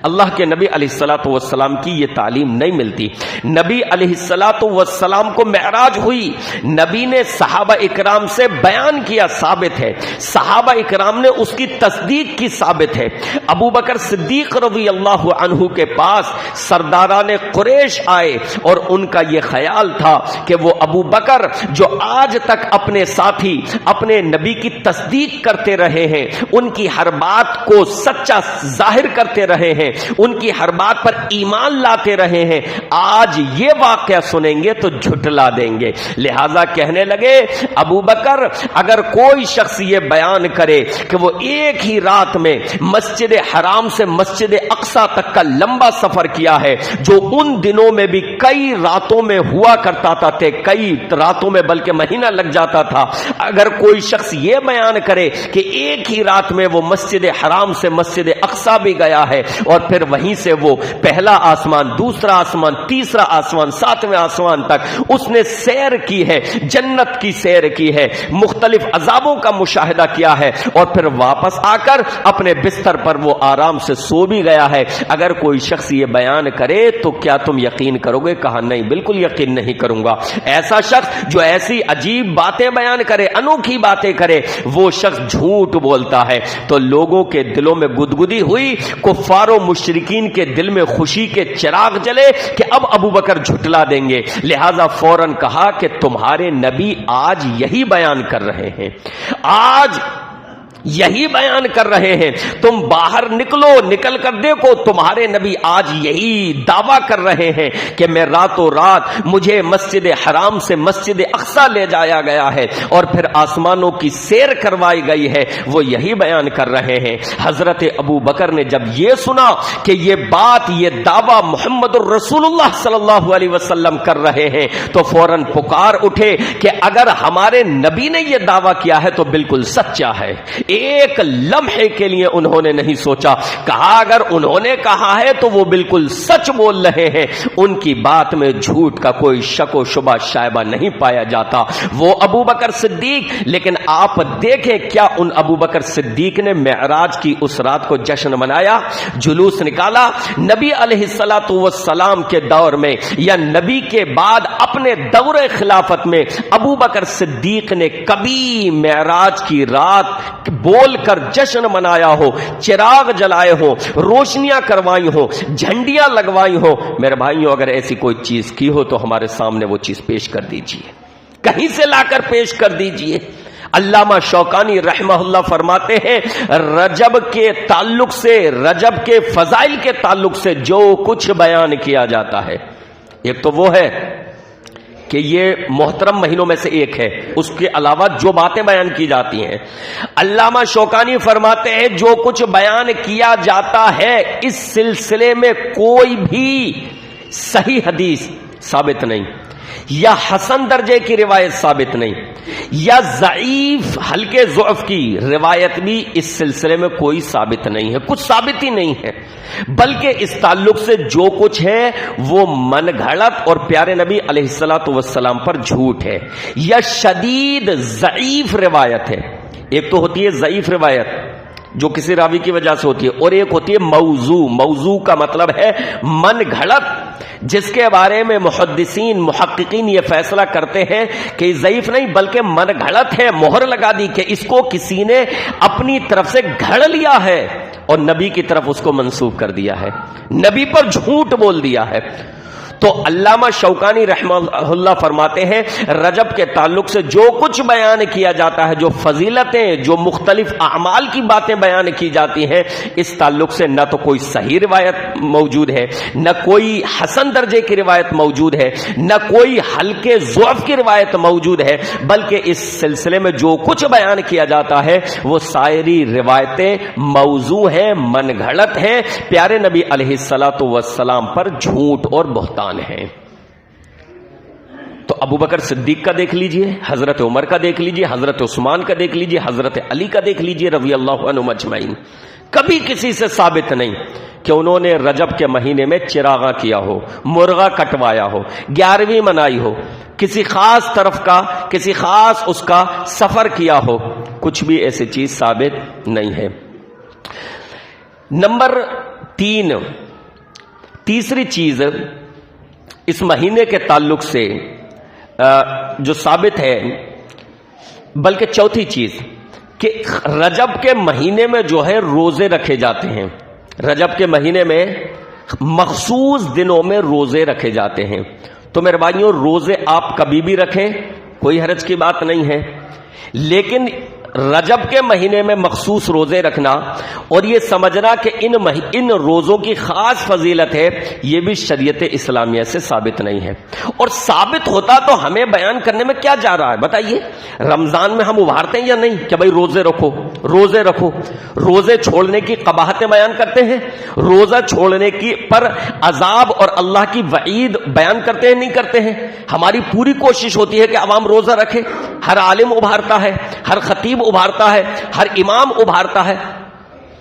اللہ کے نبی علیہ الصلوۃ والسلام کی یہ تعلیم نہیں ملتی۔ نبی علیہ الصلوۃ والسلام کو معراج ہوئی، نبی نے صحابہ اکرام سے بیان کیا، ثابت ہے، صحابہ اکرام نے اس کی تصدیق کی، ثابت ہے۔ ابو بکر صدیق رضی اللہ عنہ کے پاس سرداران قریش آئے، اور ان کا یہ خیال تھا کہ وہ ابو بکر جو آج تک اپنے ساتھی اپنے نبی کی تصدیق کرتے رہے ہیں، ان کی ہر بات کو سچا ظاہر کرتے رہے ہیں، ان کی ہر بات پر ایمان لاتے رہے ہیں، آج یہ واقعہ سنیں گے تو جھٹلا دیں گے۔ لہذا کہنے لگے ابو بکر اگر کوئی شخص یہ بیان کرے کہ وہ ایک ہی رات میں مسجد حرام سے مسجد اقصی تک کا لمبا سفر کیا ہے، جو ان دنوں میں بھی کئی راتوں میں ہوا کرتا تھا، کئی راتوں میں بلکہ مہینہ لگ جاتا تھا، اگر کوئی شخص یہ بیان کرے کہ ایک ہی رات میں وہ مسجد حرام سے مسجد اقصی بھی گیا ہے، اور پھر وہیں سے وہ پہلا آسمان، دوسرا آسمان، تیسرا آسمان، 7ویں آسمان تک اس نے سیر کی ہے، جنت کی سیر کی ہے، مختلف عذابوں کا مشاہدہ کیا ہے، اور پھر واپس آ کر اپنے بستر پر وہ آرام سے سو بھی گیا ہے، اگر کوئی شخص یہ بیان کرے تو کیا تم یقین کرو گے؟ کہا نہیں، بالکل یقین نہیں کروں گا۔ ایسا شخص جو ایسی ایسی عجیب باتیں بیان کرے، انوکھی باتیں کرے، وہ شخص جھوٹ بولتا ہے۔ تو لوگوں کے دلوں میں گدگدی ہوئی، کفار و مشرکین کے دل میں خوشی کے چراغ جلے کہ اب ابو بکر جھٹلا دیں گے، لہذا فوراً کہا کہ تمہارے نبی آج یہی بیان کر رہے ہیں، آج یہی بیان کر رہے ہیں، تم باہر نکلو، نکل کر دیکھو، تمہارے نبی آج یہی دعویٰ کر رہے ہیں کہ میں راتوں رات مجھے مسجد حرام سے مسجد اقصی لے جایا گیا ہے اور پھر آسمانوں کی سیر کروائی گئی ہے، وہ یہی بیان کر رہے ہیں۔ حضرت ابو بکر نے جب یہ سنا کہ یہ بات، یہ دعویٰ محمد الرسول اللہ صلی اللہ علیہ وسلم کر رہے ہیں، تو فوراً پکار اٹھے کہ اگر ہمارے نبی نے یہ دعویٰ کیا ہے تو بالکل سچا ہے۔ ایک لمحے کے لیے انہوں نے نہیں سوچا، کہا اگر انہوں نے کہا ہے تو وہ بالکل سچ بول رہے ہیں، ان کی بات میں جھوٹ کا کوئی شک و شبہ شائبہ نہیں پایا جاتا۔ وہ ابو بکر صدیق، لیکن آپ دیکھیں کیا ان ابو بکر صدیق نے معراج کی اس رات کو جشن منایا، جلوس نکالا؟ نبی علیہ الصلوۃ والسلام کے دور میں یا نبی کے بعد اپنے دور خلافت میں ابو بکر صدیق نے کبھی معراج کی رات بول کر جشن منایا ہو، چراغ جلائے ہو، روشنیاں کروائی ہو، جھنڈیاں لگوائی ہو؟ میرے بھائیوں، اگر ایسی کوئی چیز کی ہو تو ہمارے سامنے وہ چیز پیش کر دیجئے، کہیں سے لا کر پیش کر دیجئے۔ علامہ شوکانی رحمہ اللہ فرماتے ہیں رجب کے تعلق سے، رجب کے فضائل کے تعلق سے جو کچھ بیان کیا جاتا ہے، ایک تو وہ ہے کہ یہ محترم مہینوں میں سے ایک ہے، اس کے علاوہ جو باتیں بیان کی جاتی ہیں، علامہ شوکانی فرماتے ہیں جو کچھ بیان کیا جاتا ہے اس سلسلے میں کوئی بھی صحیح حدیث ثابت نہیں، یا حسن درجے کی روایت ثابت نہیں، یا ضعیف ہلکے ضعف کی روایت بھی اس سلسلے میں کوئی ثابت نہیں ہے، کچھ ثابت ہی نہیں ہے، بلکہ اس تعلق سے جو کچھ ہے وہ من گھڑت اور پیارے نبی علیہ الصلوۃ والسلام پر جھوٹ ہے، یا شدید ضعیف روایت ہے۔ ایک تو ہوتی ہے ضعیف روایت جو کسی راوی کی وجہ سے ہوتی ہے، اور ایک ہوتی ہے موضوع۔ موضوع کا مطلب ہے من گھڑت، جس کے بارے میں محدثین محققین یہ فیصلہ کرتے ہیں کہ ضعیف نہیں بلکہ من گھڑت ہے، مہر لگا دی کہ اس کو کسی نے اپنی طرف سے گھڑ لیا ہے اور نبی کی طرف اس کو منسوب کر دیا ہے، نبی پر جھوٹ بول دیا ہے۔ تو علامہ شوکانی رحمہ اللہ فرماتے ہیں رجب کے تعلق سے جو کچھ بیان کیا جاتا ہے، جو فضیلتیں، جو مختلف اعمال کی باتیں بیان کی جاتی ہیں، اس تعلق سے نہ تو کوئی صحیح روایت موجود ہے، نہ کوئی حسن درجے کی روایت موجود ہے، نہ کوئی ہلکے ضعف کی روایت موجود ہے، بلکہ اس سلسلے میں جو کچھ بیان کیا جاتا ہے وہ ساری روایتیں موضوع ہیں، من گھڑت ہیں، پیارے نبی علیہ الصلوۃ والسلام پر جھوٹ اور بہتان ہیں۔ تو ابو بکر صدیق کا دیکھ لیجئے، حضرت عمر کا دیکھ لیجئے، حضرت عثمان کا دیکھ لیجئے، حضرت علی کا دیکھ لیجئے رضی اللہ عنہم اجمعین، کبھی کسی سے ثابت نہیں کہ انہوں نے رجب کے مہینے میں چراغاں کیا ہو، مرغا کٹوایا ہو، 11ویں منائی ہو، کسی خاص طرف کا، کسی خاص اس کا سفر کیا ہو، کچھ بھی ایسی چیز ثابت نہیں ہے۔ نمبر 3، تیسری چیز اس مہینے کے تعلق سے جو ثابت ہے، بلکہ چوتھی چیز کہ رجب کے مہینے میں جو ہے روزے رکھے جاتے ہیں، رجب کے مہینے میں مخصوص دنوں میں روزے رکھے جاتے ہیں۔ تو میرے بھائیوں، روزے آپ کبھی بھی رکھیں، کوئی حرج کی بات نہیں ہے، لیکن رجب کے مہینے میں مخصوص روزے رکھنا اور یہ سمجھنا کہ ان روزوں کی خاص فضیلت ہے، یہ بھی شریعت اسلامیہ سے ثابت نہیں ہے۔ اور ثابت ہوتا تو ہمیں بیان کرنے میں کیا جا رہا ہے بتائیے؟ رمضان میں ہم ابھارتے ہیں یا نہیں کہ بھائی روزے رکھو، روزے رکھو، روزے چھوڑنے کی قباحتیں بیان کرتے ہیں، روزہ چھوڑنے کی پر عذاب اور اللہ کی وعید بیان کرتے ہیں، نہیں کرتے ہیں؟ ہماری پوری کوشش ہوتی ہے کہ عوام روزہ رکھے، ہر عالم ابھارتا ہے، ہر خطیب ابھارتا ہے، ہر امام ابھارتا ہے،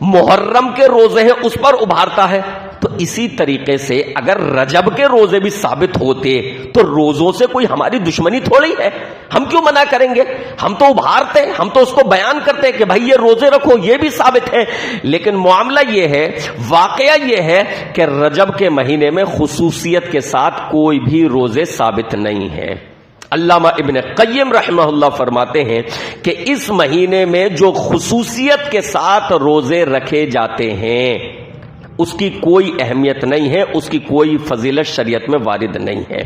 محرم کے روزے ہیں اس پر ابھارتا ہے۔ تو اسی طریقے سے اگر رجب کے روزے بھی ثابت ہوتے تو روزوں سے کوئی ہماری دشمنی تھوڑی ہے، ہم کیوں منع کریں گے؟ ہم تو ابھارتے ہیں، ہم تو اس کو بیان کرتے ہیں کہ بھائی یہ روزے رکھو، یہ بھی ثابت ہے۔ لیکن معاملہ یہ ہے، واقعہ یہ ہے کہ رجب کے مہینے میں خصوصیت کے ساتھ کوئی بھی روزے ثابت نہیں ہے۔ علامہ ابن قیم رحمہ اللہ فرماتے ہیں کہ اس مہینے میں جو خصوصیت کے ساتھ روزے رکھے جاتے ہیں اس کی کوئی اہمیت نہیں ہے، اس کی کوئی فضیلت شریعت میں وارد نہیں ہے۔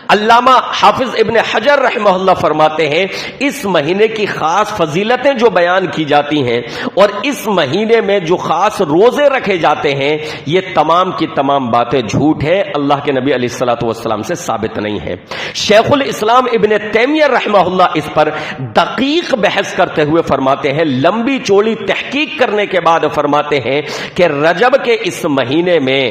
علامہ حافظ ابن حجر رحمہ اللہ فرماتے ہیں اس مہینے کی خاص فضیلتیں جو بیان کی جاتی ہیں اور اس مہینے میں جو خاص روزے رکھے جاتے ہیں یہ تمام کی تمام باتیں جھوٹ ہے، اللہ کے نبی علیہ الصلوۃ والسلام سے ثابت نہیں ہے۔ شیخ الاسلام ابن تیمیہ رحمہ اللہ اس پر دقیق بحث کرتے ہوئے فرماتے ہیں، لمبی چوڑی تحقیق کرنے کے بعد فرماتے ہیں کہ رجب کے اس مہینے میں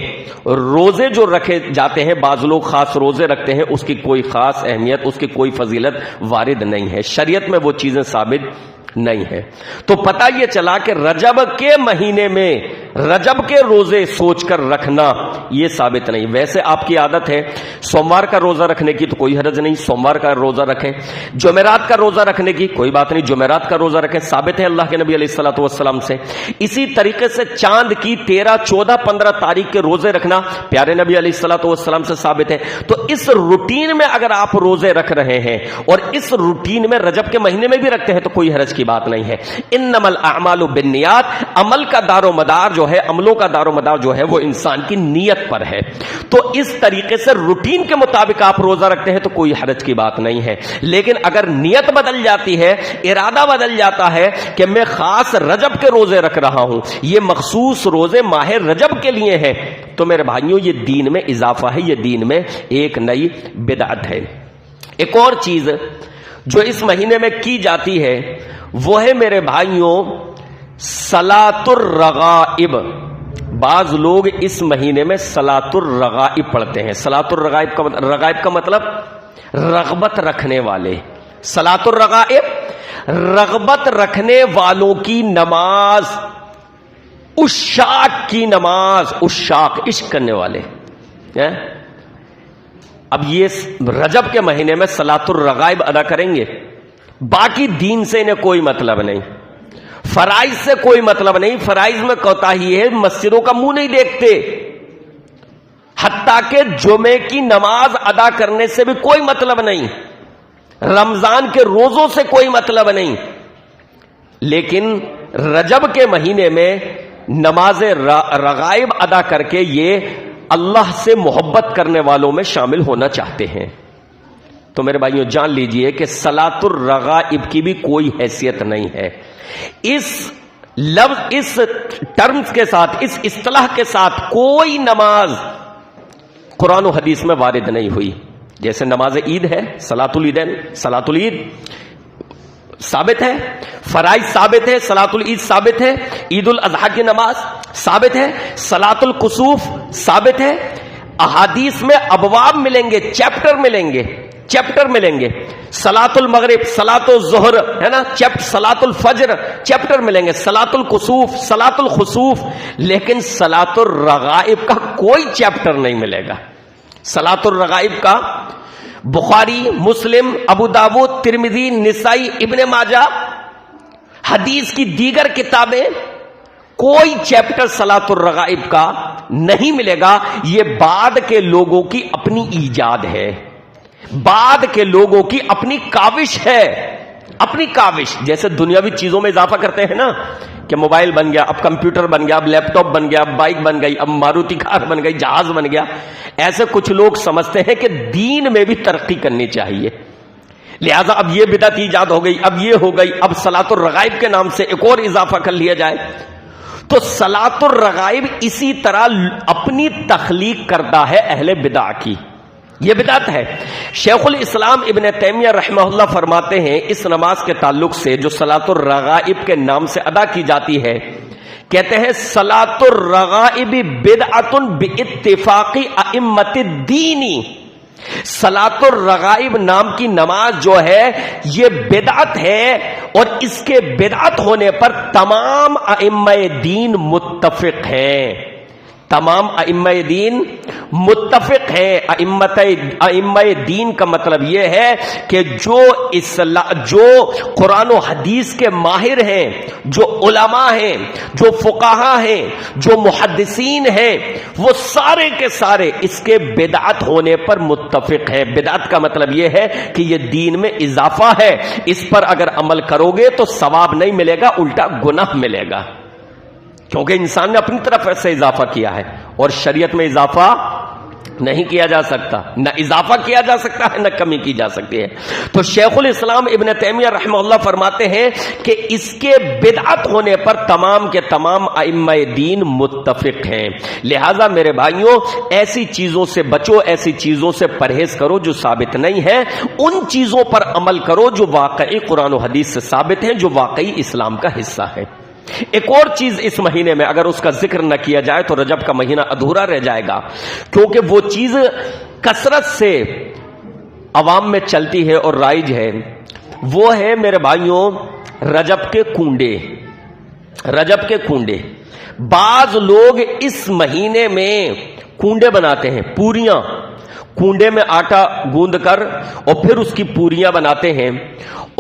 روزے جو رکھے جاتے ہیں، بعض لوگ خاص روزے رکھتے ہیں، اس کی کوئی خاص اہمیت، اس کی کوئی فضیلت وارد نہیں ہے، شریعت میں وہ چیزیں ثابت نہیں ہے۔ تو پتہ یہ چلا کہ رجب کے مہینے میں رجب کے روزے سوچ کر رکھنا یہ ثابت نہیں۔ ویسے آپ کی عادت ہے سوموار کا روزہ رکھنے کی، تو کوئی حرج نہیں، سوموار کا روزہ رکھیں۔ جمعرات کا روزہ رکھنے کی کوئی بات نہیں، جمعرات کا روزہ رکھیں، ثابت ہے اللہ کے نبی علیہ الصلوۃ والسلام سے۔ اسی طریقے سے چاند کی 13، 14، 15 تاریخ کے روزے رکھنا پیارے نبی علیہ الصلوۃ والسلام سے ثابت ہے۔ تو اس روٹین میں اگر آپ روزے رکھ رہے ہیں اور اس روٹین میں رجب کے مہینے میں بھی رکھتے ہیں تو کوئی حرج کی بات نہیں ہے۔ انما الاعمال بالنیات، عمل کا دار و مدار جو ہے، عملوں کا دار و مدار جو ہے وہ انسان کی نیت پر ہے۔ تو اس طریقے سے روٹین کے مطابق آپ روزہ رکھتے ہیں تو کوئی حرج کی بات نہیں ہے، لیکن اگر نیت بدل جاتی ہے، ارادہ بدل جاتا ہے کہ میں خاص رجب کے روزے رکھ رہا ہوں، یہ مخصوص روزے ماہ رجب کے لیے ہیں، تو میرے بھائیوں یہ دین میں اضافہ ہے، یہ دین میں ایک نئی بدعت ہے۔ ایک اور چیز جو اس مہینے میں کی جاتی ہے وہ ہے میرے بھائیوں صلاۃ الرغائب۔ بعض لوگ اس مہینے میں صلاۃ الرغائب پڑھتے ہیں۔ صلاۃ الرغائب کا مطلب رغبت رکھنے والے۔ صلاۃ الرغائب رغبت رکھنے والوں کی نماز، عشاق کی نماز، عشاق عشق کرنے والے۔ اب یہ رجب کے مہینے میں صلاۃ الرغائب ادا کریں گے، باقی دین سے انہیں کوئی مطلب نہیں، فرائض سے کوئی مطلب نہیں، فرائض میں کوتاہی ہے، مسجدوں کا منہ نہیں دیکھتے، حتیٰ کہ جمعے کی نماز ادا کرنے سے بھی کوئی مطلب نہیں، رمضان کے روزوں سے کوئی مطلب نہیں، لیکن رجب کے مہینے میں نماز رغائب ادا کر کے یہ اللہ سے محبت کرنے والوں میں شامل ہونا چاہتے ہیں۔ تو میرے بھائیوں جان لیجئے کہ صلاۃ الرغائب کی بھی کوئی حیثیت نہیں ہے۔ اس لفظ، اس ٹرمز کے ساتھ، اس اصطلاح کے ساتھ کوئی نماز قرآن و حدیث میں وارد نہیں ہوئی۔ جیسے نماز عید ہے، صلاۃ العیدین، صلاۃ العید ثابت ہے، فرائض ثابت ہے، صلاۃ العید ثابت ہے، عید الاضحیٰ کی نماز ثابت ہے، صلاۃ الکسوف ثابت ہے۔ احادیث میں ابواب ملیں گے، چیپٹر ملیں گے، صلاۃ المغرب، صلاۃ الظہر ہے نا، صلاۃ الفجر چیپٹر ملیں گے، صلاۃ الکسوف، صلاۃ الخسوف، لیکن صلاۃ الرغائب کا کوئی چیپٹر نہیں ملے گا۔ صلاۃ الرغائب کا بخاری، مسلم، ابو داؤد، ترمذی، نسائی، ابن ماجہ، حدیث کی دیگر کتابیں کوئی چیپٹر صلاۃ الرغائب کا نہیں ملے گا۔ یہ بعد کے لوگوں کی اپنی ایجاد ہے، بعد کے لوگوں کی اپنی کاوش ہے، اپنی کاوش۔ جیسے دنیاوی چیزوں میں اضافہ کرتے ہیں نا کہ موبائل بن گیا، اب کمپیوٹر بن گیا، اب لیپ ٹاپ بن گیا، اب بائک بن گئی، اب ماروتی کار بن گئی، جہاز بن گیا، ایسے کچھ لوگ سمجھتے ہیں کہ دین میں بھی ترقی کرنی چاہیے، لہذا اب یہ بدعت ایجاد ہو گئی، اب یہ ہو گئی، اب صلاۃ الرغائب کے نام سے ایک اور اضافہ کر لیا جائے۔ تو صلاۃ الرغائب اسی طرح اپنی تخلیق کرتا ہے اہل بدع کی، یہ بدعت ہے۔ شیخ الاسلام ابن تیمیہ رحمہ اللہ فرماتے ہیں اس نماز کے تعلق سے جو صلاۃ الرغائب کے نام سے ادا کی جاتی ہے، کہتے ہیں صلاۃ الرغائب بدعۃ باتفاق ائمۃ الدین۔ صلاۃ الرغائب نام کی نماز جو ہے یہ بدعت ہے، اور اس کے بدعت ہونے پر تمام ائمہ دین متفق ہیں، تمام ائمہ دین متفق ہیں. ائمہ دین کا مطلب یہ ہے کہ جو قرآن و حدیث کے ماہر ہیں، جو علماء ہیں، جو فقہا ہیں، جو محدثین ہیں، وہ سارے کے سارے اس کے بدعت ہونے پر متفق ہیں. بدعت کا مطلب یہ ہے کہ یہ دین میں اضافہ ہے، اس پر اگر عمل کرو گے تو ثواب نہیں ملے گا، الٹا گناہ ملے گا، کیونکہ انسان نے اپنی طرف ایسے اضافہ کیا ہے اور شریعت میں اضافہ نہیں کیا جا سکتا، نہ اضافہ کیا جا سکتا ہے نہ کمی کی جا سکتی ہے. تو شیخ الاسلام ابن تیمیہ رحمہ اللہ فرماتے ہیں کہ اس کے بدعت ہونے پر تمام کے تمام ائمہ دین متفق ہیں. لہذا میرے بھائیوں، ایسی چیزوں سے بچو، ایسی چیزوں سے پرہیز کرو جو ثابت نہیں ہے، ان چیزوں پر عمل کرو جو واقعی قرآن و حدیث سے ثابت ہیں، جو واقعی اسلام کا حصہ ہے. ایک اور چیز اس مہینے میں اگر اس کا ذکر نہ کیا جائے تو رجب کا مہینہ ادھورا رہ جائے گا، کیونکہ وہ چیز کثرت سے عوام میں چلتی ہے اور رائج ہے. وہ ہے میرے بھائیوں رجب کے کنڈے. رجب کے کنڈے، بعض لوگ اس مہینے میں کنڈے بناتے ہیں، پوریاں، کنڈے میں آٹا گوندھ کر اور پھر اس کی پوریاں بناتے ہیں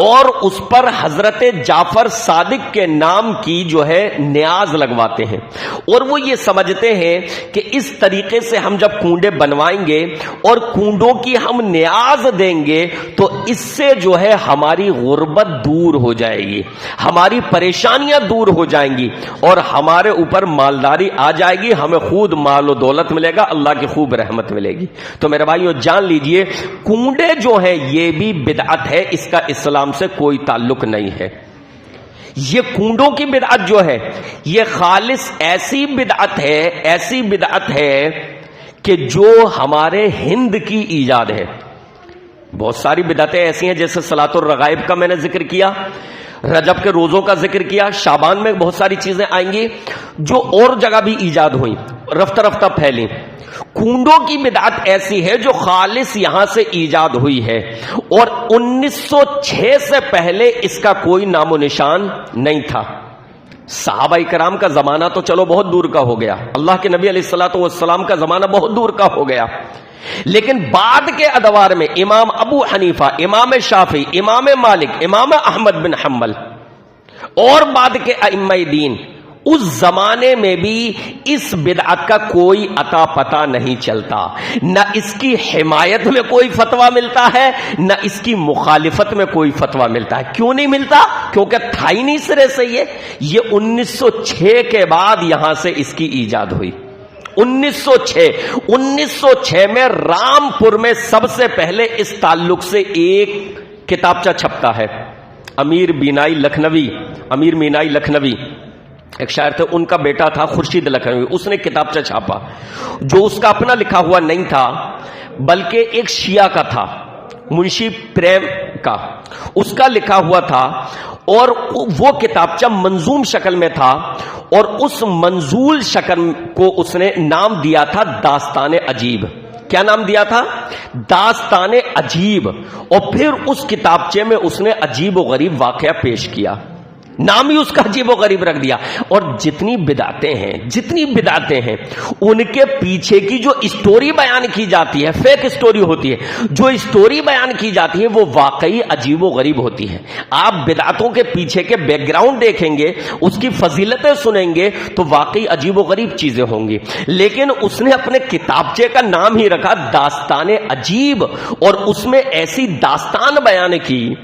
اور اس پر حضرت جعفر صادق کے نام کی جو ہے نیاز لگواتے ہیں. اور وہ یہ سمجھتے ہیں کہ اس طریقے سے ہم جب کنڈے بنوائیں گے اور کنڈوں کی ہم نیاز دیں گے تو اس سے جو ہے ہماری غربت دور ہو جائے گی، ہماری پریشانیاں دور ہو جائیں گی اور ہمارے اوپر مالداری آ جائے گی، ہمیں خود مال و دولت ملے گا، اللہ کی خوب رحمت ملے گی. تو میرے بھائیو جان لیجئے کنڈے جو ہیں یہ بھی بدعت ہے، اس کا اسلام سے کوئی تعلق نہیں ہے. یہ کنڈوں کی بدعت جو ہے یہ خالص ایسی بدعت ہے کہ جو ہمارے ہند کی ایجاد ہے. بہت ساری بدعتیں ایسی ہیں جیسے صلاۃ الرغائب کا میں نے ذکر کیا، رجب کے روزوں کا ذکر کیا، شعبان میں بہت ساری چیزیں آئیں گی جو اور جگہ بھی ایجاد ہوئیں، رفتہ رفتہ پھیلیں. کنڈوں کی بدعت ایسی ہے جو خالص یہاں سے ایجاد ہوئی ہے اور 1906 سے پہلے اس کا کوئی نام و نشان نہیں تھا. صحابہ کرام کا زمانہ تو چلو بہت دور کا ہو گیا، اللہ کے نبی علیہ الصلوۃ والسلام کا زمانہ بہت دور کا ہو گیا، لیکن بعد کے ادوار میں امام ابو حنیفہ، امام شافعی، امام مالک، امام احمد بن حنبل اور بعد کے ائمہ دین، اس زمانے میں بھی اس بدعت کا کوئی عطا پتہ نہیں چلتا، نہ اس کی حمایت میں کوئی فتویٰ ملتا ہے نہ اس کی مخالفت میں کوئی فتویٰ ملتا ہے. کیوں نہیں ملتا؟ کیونکہ تھا ہی نہیں سرے سے. یہ 1906 کے بعد یہاں سے اس کی ایجاد ہوئی. 1906 میں رامپور میں سب سے پہلے اس تعلق سے ایک کتابچہ چھپتا ہے. امیر مینائی لکھنوی ایک شاعر تھے، ان کا بیٹا تھا خورشید لکھنوی، اس نے کتابچہ چھاپا جو اس کا اپنا لکھا ہوا نہیں تھا بلکہ ایک شیعہ کا تھا، منشی پریم کا، اس کا لکھا ہوا تھا اور وہ کتابچہ منظوم شکل میں تھا اور اس منظول شکل کو اس نے نام دیا تھا داستان عجیب. کیا نام دیا تھا؟ داستان عجیب. اور پھر اس کتابچے میں اس نے عجیب و غریب واقعہ پیش کیا، نام ہی اس کا عجیب و غریب رکھ دیا. اور جتنی بدعتیں ہیں ان کے پیچھے کی جو اسٹوری بیان کی جاتی ہے، فیک اسٹوری ہوتی ہے، جو اسٹوری بیان کی جاتی ہے وہ واقعی عجیب و غریب ہوتی ہے. آپ بدعتوں کے پیچھے کے بیک گراؤنڈ دیکھیں گے، اس کی فضیلتیں سنیں گے تو واقعی عجیب و غریب چیزیں ہوں گی. لیکن اس نے اپنے کتابچے کا نام ہی رکھا داستان عجیب اور اس میں ایسی داستان بیان کی.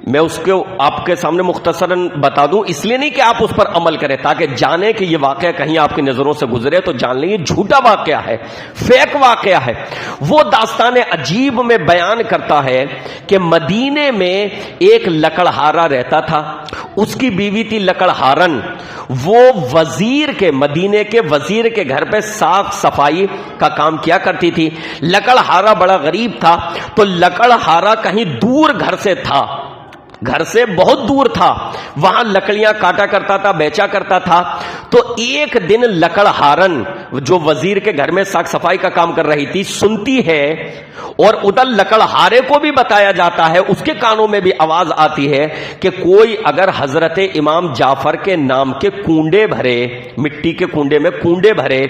میں اس کو آپ کے سامنے مختصراً بتا دوں، اس لیے نہیں کہ آپ اس پر عمل کریں، تاکہ جانیں کہ یہ واقعہ کہیں آپ کی نظروں سے گزرے تو جان لیں یہ جھوٹا واقعہ ہے، فیک واقعہ ہے. وہ داستان عجیب میں بیان کرتا ہے کہ مدینے میں ایک لکڑہارا رہتا تھا، اس کی بیوی تھی لکڑہارن. وہ مدینے کے وزیر کے گھر پہ صاف صفائی کا کام کیا کرتی تھی. لکڑہارا بڑا غریب تھا تو لکڑہارا کہیں دور گھر سے تھا، گھر سے بہت دور تھا، وہاں لکڑیاں کاٹا کرتا تھا، بیچا کرتا تھا. تو ایک دن لکڑہارن جو وزیر کے گھر میں صاف صفائی کا کام کر رہی تھی سنتی ہے، اور ادھر لکڑہارے کو بھی بتایا جاتا ہے، اس کے کانوں میں بھی آواز آتی ہے کہ کوئی اگر حضرت امام جعفر کے نام کے کنڈے بھرے، مٹی کے کنڈے میں کنڈے بھرے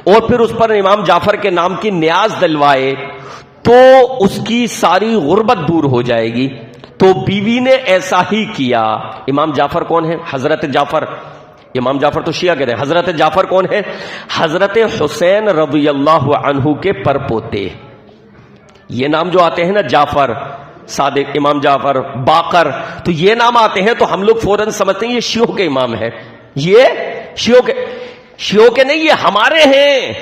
اور پھر اس پر امام جعفر کے نام کی نیاز دلوائے تو اس کی ساری غربت دور ہو جائے گی. تو بیوی نے ایسا ہی کیا. امام جعفر کون ہے؟ حضرت جعفر. امام جعفر تو شیعہ کہتے ہیں. حضرت جعفر کون ہے؟ حضرت حسین رضی اللہ عنہ کے پرپوتے. یہ نام جو آتے ہیں نا، جعفر صادق، امام جعفر، باقر، تو یہ نام آتے ہیں تو ہم لوگ فوراً سمجھتے ہیں یہ شیعوں کے امام ہے. یہ شیعوں کے نہیں، یہ ہمارے ہیں.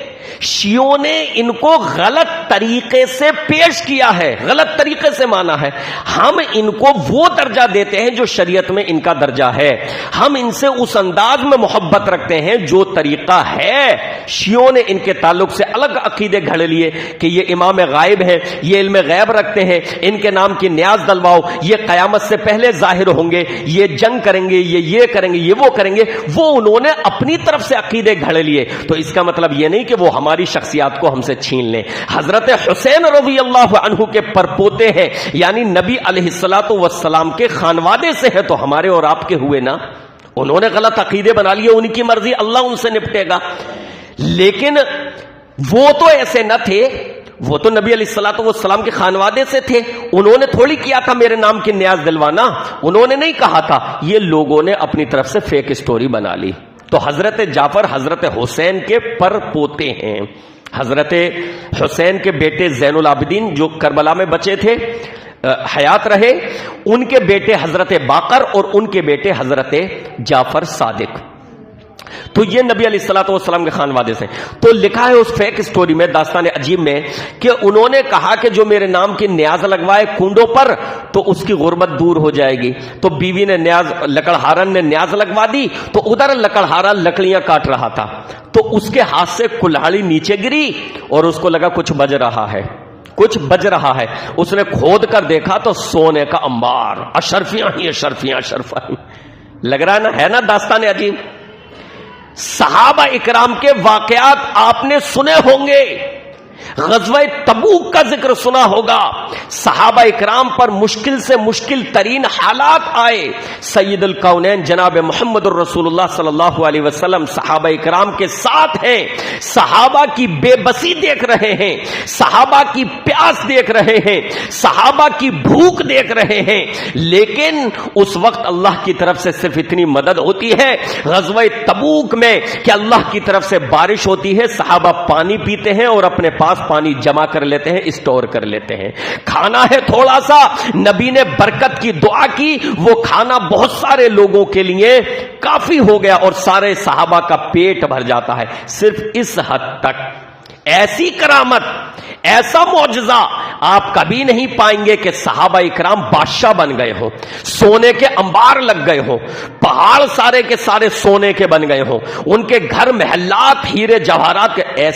شیعوں نے ان کو غلط طریقے سے پیش کیا ہے، غلط طریقے سے مانا ہے. ہم ان کو وہ درجہ دیتے ہیں جو شریعت میں ان کا درجہ ہے. ہم ان سے اس انداز میں محبت رکھتے ہیں جو طریقہ ہے. شیعوں نے ان کے تعلق سے الگ عقیدے گھڑ لیے کہ یہ امام غائب ہے، یہ علم غیب رکھتے ہیں، ان کے نام کی نیاز دلواؤ، یہ قیامت سے پہلے ظاہر ہوں گے، یہ جنگ کریں گے، یہ کریں گے، یہ وہ کریں گے. وہ انہوں نے اپنی طرف سے عقیدے گھڑ لیے. تو اس کا مطلب یہ نہیں کہ وہ ہماری شخصیات کو ہم سے چھین لیں. حضرت حسین رضی اللہ عنہ کے پرپوتے ہیں، یعنی نبی علیہ الصلوۃ والسلام کے خانوادے سے ہے، تو ہمارے اور آپ کے ہوئے نا. انہوں نے غلط عقیدے بنا لیے، ان کی مرضی، اللہ ان سے نپٹے گا. لیکن وہ تو ایسے نہ تھے، وہ تو نبی علیہ الصلوۃ والسلام کے خانوادے سے تھے. انہوں نے تھوڑی کیا تھا میرے نام کی نیاز دلوانا، انہوں نے نہیں کہا تھا. یہ لوگوں نے اپنی طرف سے فیک اسٹوری بنا لی. تو حضرت جعفر حضرت حسین کے پر پوتے ہیں. حضرت حسین کے بیٹے زین العابدین جو کربلا میں بچے تھے، حیات رہے، ان کے بیٹے حضرت باقر اور ان کے بیٹے حضرت جعفر صادق. تو یہ نبی علیہ الصلوۃ والسلام کے خانوادے سے. تو لکھا ہے اس فیک اسٹوری میں، داستان عجیب میں، کہ انہوں نے کہا کہ جو میرے نام کی نیاز لگوائے کنڈوں پر تو اس کی غربت دور ہو جائے گی. تو بیوی نے لکڑہارن نے نیاز لگوا دی. تو ادھر لکڑہارا لکڑیاں کاٹ رہا تھا، تو اس کے ہاتھ سے کلہاڑی نیچے گری اور اس کو لگا کچھ بج رہا ہے، کچھ بج رہا ہے. اس نے کھود کر دیکھا تو سونے کا انبار، اشرفیاں ہی اشرفیاں اشرفیاں. لگ رہا ہے نا داستان عجیب. صحابہ اکرام کے واقعات آپ نے سنے ہوں گے، غزوہ تبوک کا ذکر سنا ہوگا. صحابہ اکرام پر مشکل سے مشکل ترین حالات آئے. سید الکونین جناب محمد الرسول اللہ صلی اللہ علیہ وسلم صحابہ اکرام کے ساتھ ہیں. صحابہ کی بے بسی دیکھ رہے ہیں، صحابہ کی پیاس دیکھ رہے ہیں، صحابہ کی بھوک دیکھ رہے ہیں. لیکن اس وقت اللہ کی طرف سے صرف اتنی مدد ہوتی ہے غزوہ تبوک میں کہ اللہ کی طرف سے بارش ہوتی ہے، صحابہ پانی پیتے ہیں اور اپنے پاس پانی جمع کر لیتے ہیں، اسٹور کر لیتے ہیں. کھانا ہے تھوڑا سا، نبی نے برکت کی دعا کی، وہ کھانا بہت سارے لوگوں کے لیے کافی ہو گیا اور سارے صحابہ کا پیٹ بھر جاتا ہے. صرف اس حد تک. ایسی کرامت، ایسا معجزہ آپ کبھی نہیں پائیں گے کہ صحابہ اکرام بادشاہ بن گئے ہوں، سونے کے انبار لگ گئے ہوں، پہاڑ سارے کے سارے سونے کے بن گئے ہوں، ان کے گھر محلات ہیرے جواہرات کے. ایسے